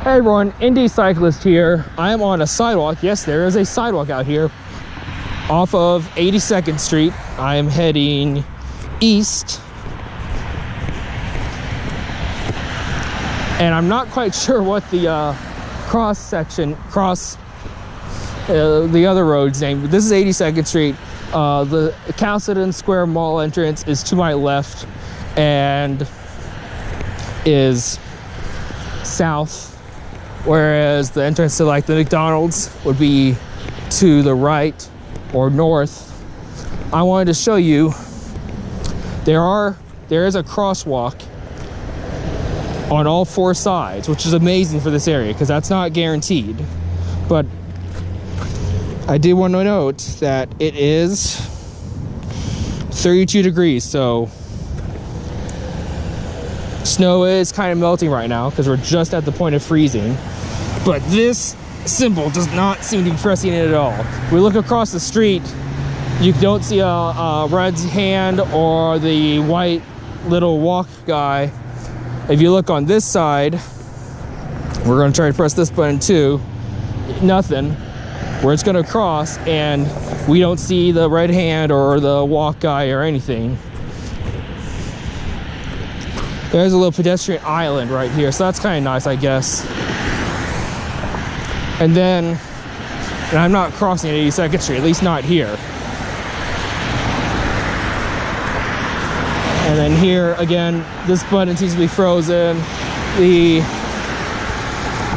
Hey everyone, Indy cyclist here. I am on a sidewalk. Yes, there is a sidewalk out here off of 82nd Street. I am heading east. And I'm not quite sure what the the other road's name. This is 82nd Street. The Castleton Square Mall entrance is to my left and is south, whereas the entrance to like the McDonald's would be to the right or north. I wanted to show you there is a crosswalk on all four sides, which is amazing for this area because that's not guaranteed. But I did want to note that it is 32 degrees, so snow is kind of melting right now because we're just at the point of freezing. But this symbol does not seem to be pressing it at all. If we look across the street, you don't see a red hand or the white little walk guy. If you look on this side, we're going to try to press this button too. Nothing. Where it's going to cross, and we don't see the red hand or the walk guy or anything. There's a little pedestrian island right here, so that's kind of nice, I guess. And then, and I'm not crossing at 82nd Street, at least not here. And then here, again, this button seems to be frozen. The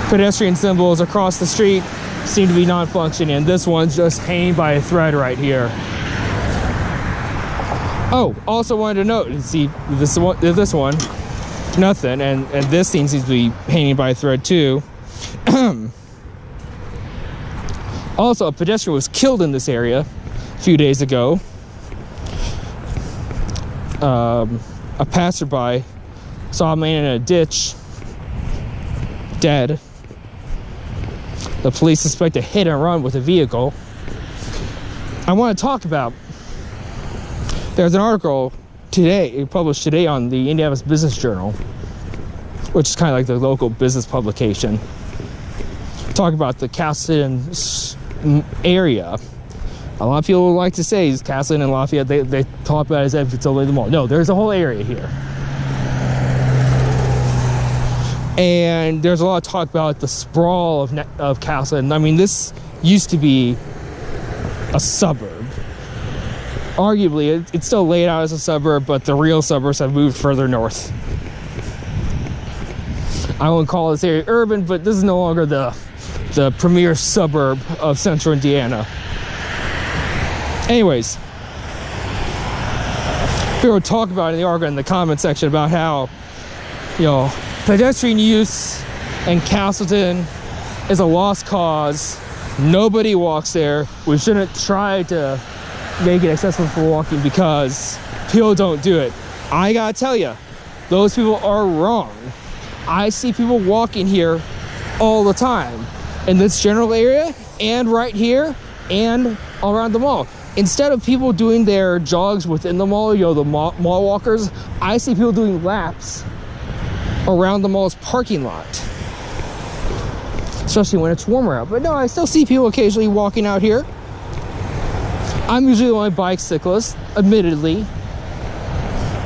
pedestrian symbols across the street seem to be non-functioning, and this one's just hanging by a thread right here. Oh, also wanted to note, see this one, nothing, and this thing seems to be hanging by a thread too. Also, a pedestrian was killed in this area a few days ago. A passerby saw a man in a ditch, dead. The police suspect a hit and run with a vehicle. I want to talk about, there's an article today, published today on the Indianapolis Business Journal, which is kind of like the local business publication. Talk about the Castleton area. A lot of people like to say Castleton and Lafayette, they talk about it as if it's only the mall. No, there's a whole area here. And there's a lot of talk about the sprawl of Castleton. I mean, this used to be a suburb. Arguably, it's still laid out as a suburb, but the real suburbs have moved further north. I won't call this area urban, but this is no longer the premier suburb of central Indiana. Anyways, people talk about in the article in the comment section about how, you know, pedestrian use in Castleton is a lost cause. Nobody walks there. We shouldn't try to make it accessible for walking because people don't do it. I gotta tell you, those people are wrong. I see people walking here all the time in this general area and right here and around the mall. Instead of people doing their jogs within the mall, you know, the mall walkers, I see people doing laps around the mall's parking lot, especially when it's warmer out. But no, I still see people occasionally walking out here. I'm usually the only bicyclist, admittedly,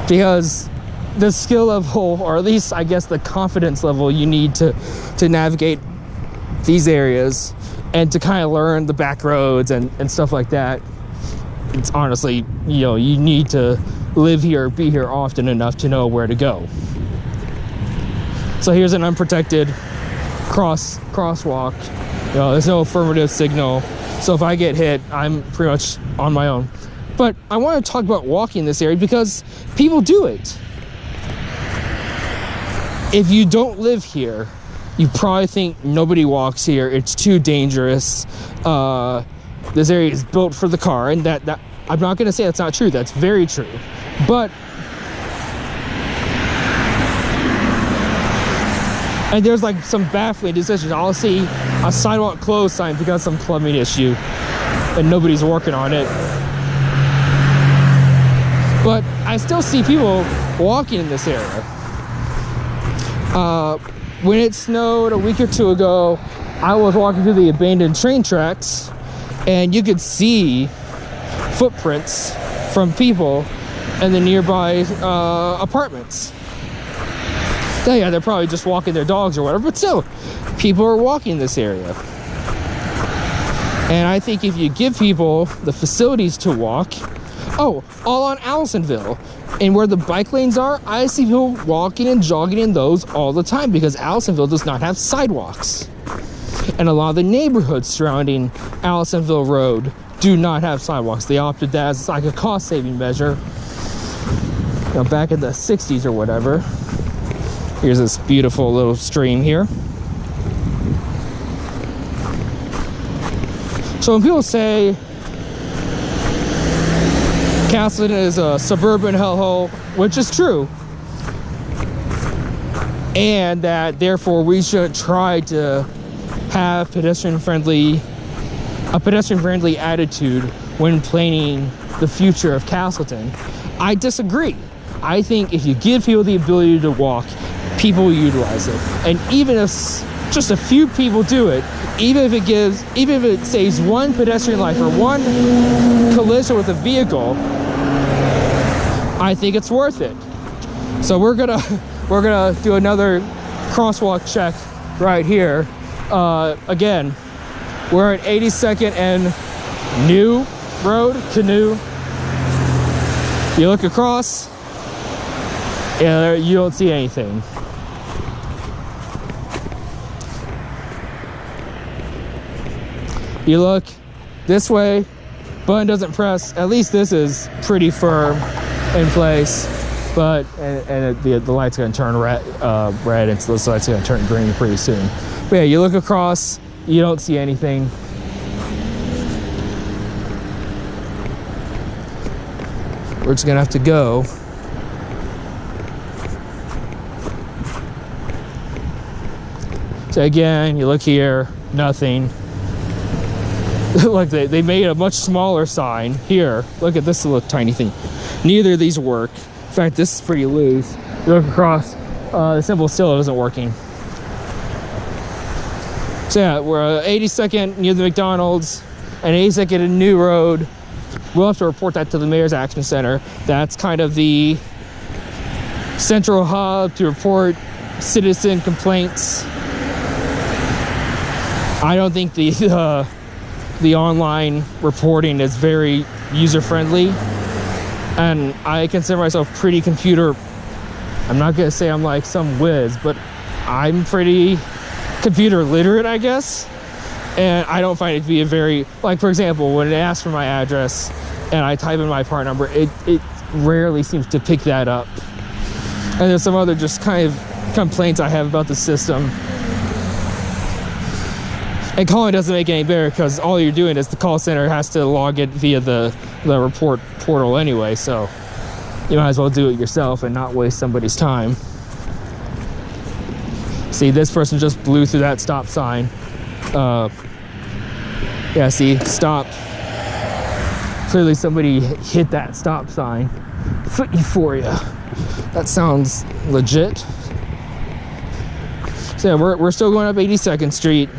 because the skill level, or at least I guess the confidence level you need to navigate these areas and to kind of learn the back roads and stuff like that, it's honestly, you know, you need to live here, be here often enough to know where to go. So here's an unprotected crosswalk. You know, there's no affirmative signal. So if I get hit, I'm pretty much on my own. But I want to talk about walking in this area because people do it. If you don't live here, you probably think nobody walks here. It's too dangerous. This area is built for the car, and that I'm not going to say that's not true. That's very true. But and there's like some baffling decisions. I'll see a sidewalk closed sign because some plumbing issue and nobody's working on it. But I still see people walking in this area. when it snowed a week or two ago, I was walking through the abandoned train tracks, and you could see footprints from people in the nearby apartments. Yeah, they're probably just walking their dogs or whatever, but still, people are walking this area. And I think if you give people the facilities to walk, all on Allisonville, and where the bike lanes are, I see people walking and jogging in those all the time because Allisonville does not have sidewalks. And a lot of the neighborhoods surrounding Allisonville Road do not have sidewalks. They opted that as like a cost-saving measure, back in the 60s or whatever. Here's this beautiful little stream here. So when people say Castleton is a suburban hellhole, which is true, and that therefore we should try to have a pedestrian-friendly attitude when planning the future of Castleton, I disagree. I think if you give people the ability to walk, people will utilize it. And even if just a few people do it, even if it saves one pedestrian life or one collision with a vehicle, I think it's worth it. So we're gonna do another crosswalk check right here. Again, we're at 82nd and New Road, Canoe. You look across, and you don't see anything. You look this way, button doesn't press. At least this is pretty firm in place, but the light's gonna turn red, and so this light's gonna turn green pretty soon. But yeah, you look across, you don't see anything. We're just gonna have to go. So again, you look here, nothing. Look, they made a much smaller sign here. Look at this little tiny thing. Neither of these work. In fact, this is pretty loose. You look across, the symbol still isn't working. So yeah, we're 82nd near the McDonald's and 82nd in New Road. We'll have to report that to the Mayor's Action Center. That's kind of the central hub to report citizen complaints. I don't think the online reporting is very user-friendly, and I consider myself pretty computer. I'm not gonna say I'm like some whiz, but I'm pretty computer literate, I guess. And I don't find it to be a very, like, for example, when it asks for my address and I type in my part number, it rarely seems to pick that up. And there's some other just kind of complaints I have about the system. And calling doesn't make it any better because all you're doing is the call center has to log it via the report portal anyway, so you might as well do it yourself and not waste somebody's time. See, this person just blew through that stop sign. Yeah, see, stop. Clearly somebody hit that stop sign. Foot euphoria. That sounds legit. So yeah, we're still going up 82nd Street.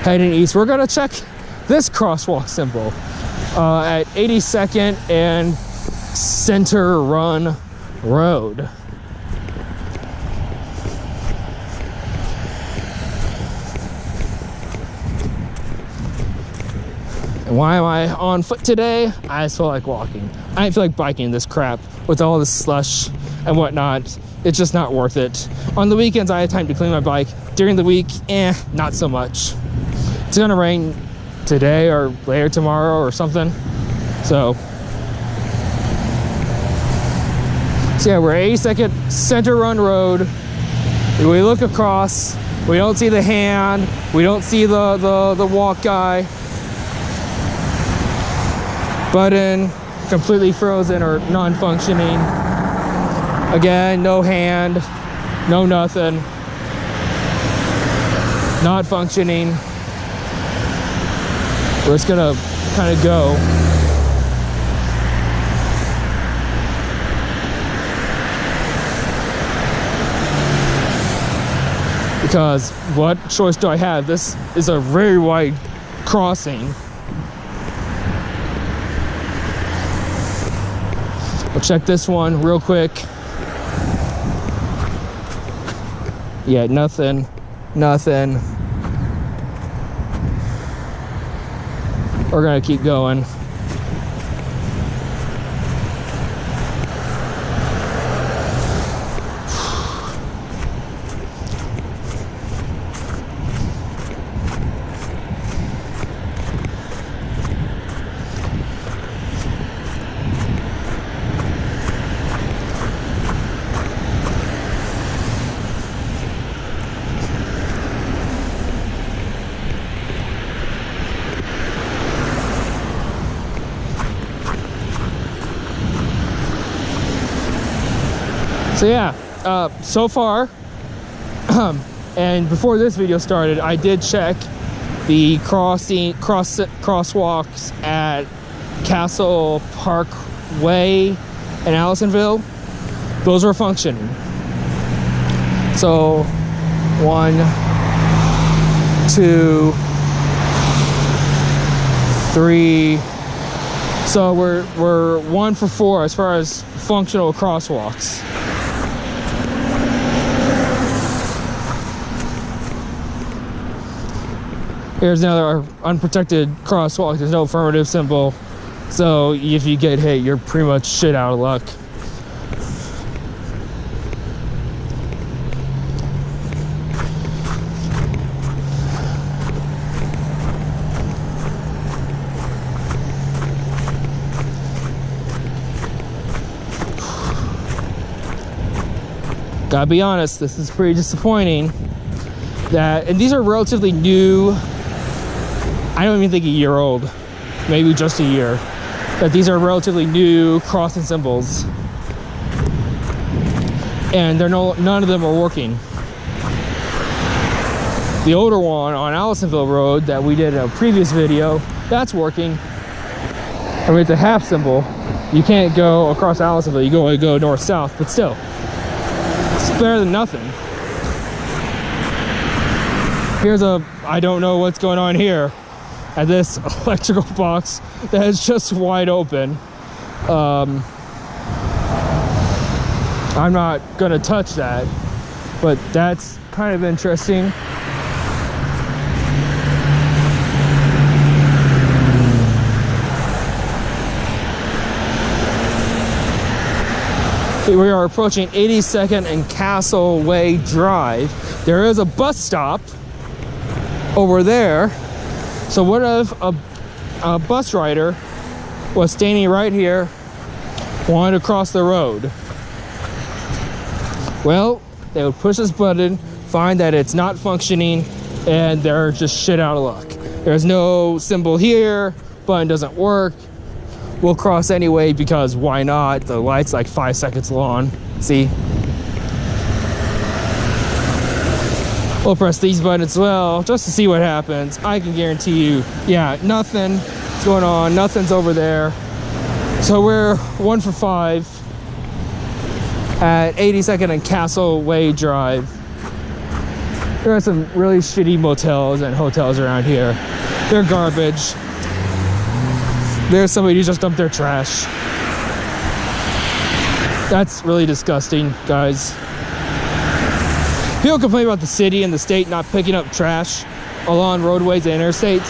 Heading east. We're gonna check this crosswalk symbol at 82nd and Center Run Road. And why am I on foot today? I just feel like walking. I didn't feel like biking this crap with all this slush and whatnot. It's just not worth it. On the weekends, I had time to clean my bike. During the week, not so much. It's gonna rain today or later tomorrow or something. So yeah, we're 82nd Center Run Road. We look across, we don't see the hand, we don't see the walk guy. Button completely frozen or non-functioning. Again, no hand, no nothing. Not functioning. We're just gonna kind of go. because what choice do I have? This is a very wide crossing. We'll check this one real quick. Yeah, nothing. We're gonna keep going. So yeah, so far, and before this video started, I did check the crosswalks at Castle Parkway in Allisonville. Those are functioning. So 1, 2, 3. So we're 1 for 4 as far as functional crosswalks. Here's another unprotected crosswalk. There's no affirmative symbol. So if you get hit, you're pretty much shit out of luck. Gotta be honest, this is pretty disappointing. And these are relatively new. I don't even think a year old, maybe just a year. That these are relatively new crossing symbols, and none of them are working. The older one on Allisonville Road that we did in a previous video, that's working. I mean, it's a half symbol. You can't go across Allisonville. You can only go north-south, but still, it's better than nothing. Here's I don't know what's going on here at this electrical box that is just wide open. I'm not gonna touch that, but that's kind of interesting. We are approaching 82nd and Castle Way Drive. There is a bus stop over there. So what if a bus rider was standing right here, wanted to cross the road? Well, they would push this button, find that it's not functioning, and they're just shit out of luck. There's no symbol here, button doesn't work. We'll cross anyway because why not? The light's like 5 seconds long. See? We'll press these buttons as well, just to see what happens. I can guarantee you, yeah, nothing's going on, nothing's over there. So we're 1 for 5 at 82nd and Castle Way Drive. There are some really shitty motels and hotels around here. They're garbage. There's somebody who just dumped their trash. That's really disgusting, guys. People complain about the city and the state not picking up trash along roadways and interstates.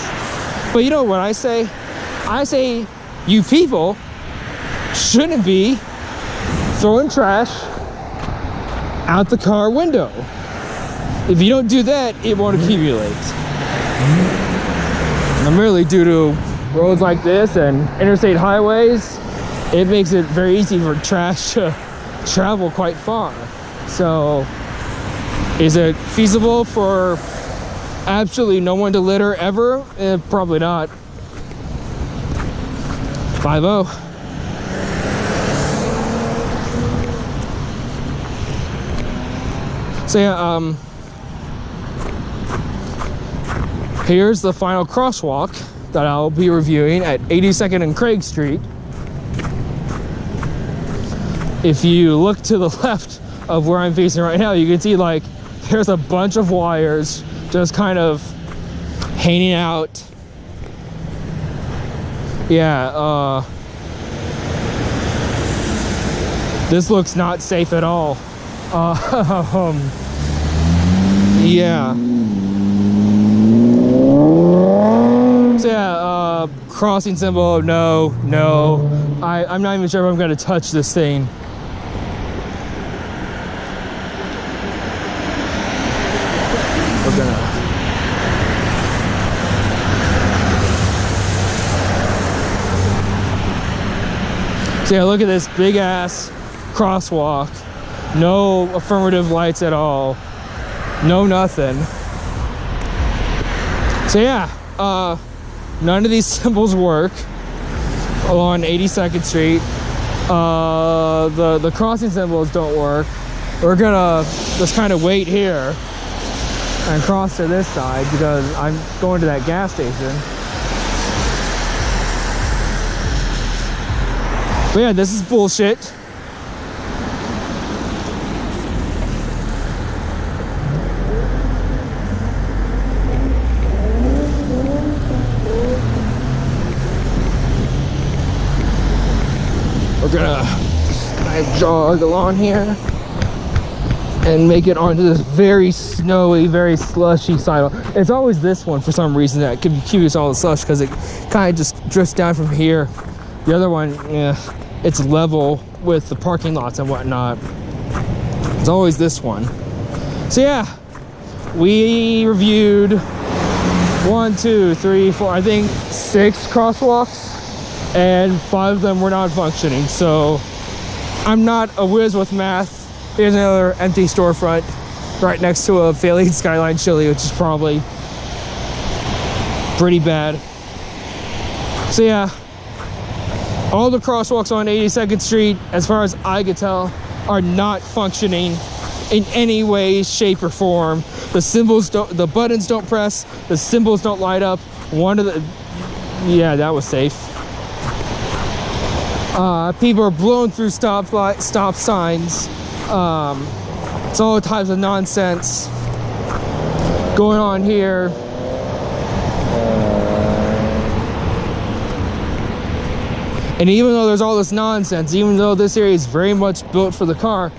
But you know what I say? I say you people shouldn't be throwing trash out the car window. If you don't do that, it won't accumulate. And really, due to roads like this and interstate highways, it makes it very easy for trash to travel quite far. So is it feasible for absolutely no one to litter ever? Probably not. 5-0. So yeah, here's the final crosswalk that I'll be reviewing at 82nd and Craig Street. If you look to the left of where I'm facing right now, you can see like there's a bunch of wires just kind of hanging out. Yeah, this looks not safe at all. Yeah. So yeah, crossing symbol, no. I'm not even sure if I'm gonna touch this thing. We're gonna. So yeah, look at this big ass crosswalk. No affirmative lights at all. No nothing. So yeah, none of these symbols work along 82nd Street. The crossing symbols don't work. We're gonna just kind of wait here and cross to this side because I'm going to that gas station. But yeah, this is bullshit. We're gonna jog along here and make it onto this very snowy, very slushy sidewalk. It's always this one for some reason that can be curious all the slush because it kind of just drifts down from here. The other one, yeah, it's level with the parking lots and whatnot. It's always this one. So yeah, we reviewed 1, 2, 3, 4, I think 6 crosswalks, and 5 of them were not functioning. So I'm not a whiz with math. Here's another empty storefront right next to a failing Skyline chili, which is probably pretty bad. So yeah, all the crosswalks on 82nd Street, as far as I could tell, are not functioning in any way, shape, or form. The symbols don't, the buttons don't press, the symbols don't light up. One of the, yeah, that was safe. People are blowing through stop signs. It's all types of nonsense going on here. And even though there's all this nonsense, even though this area is very much built for the car,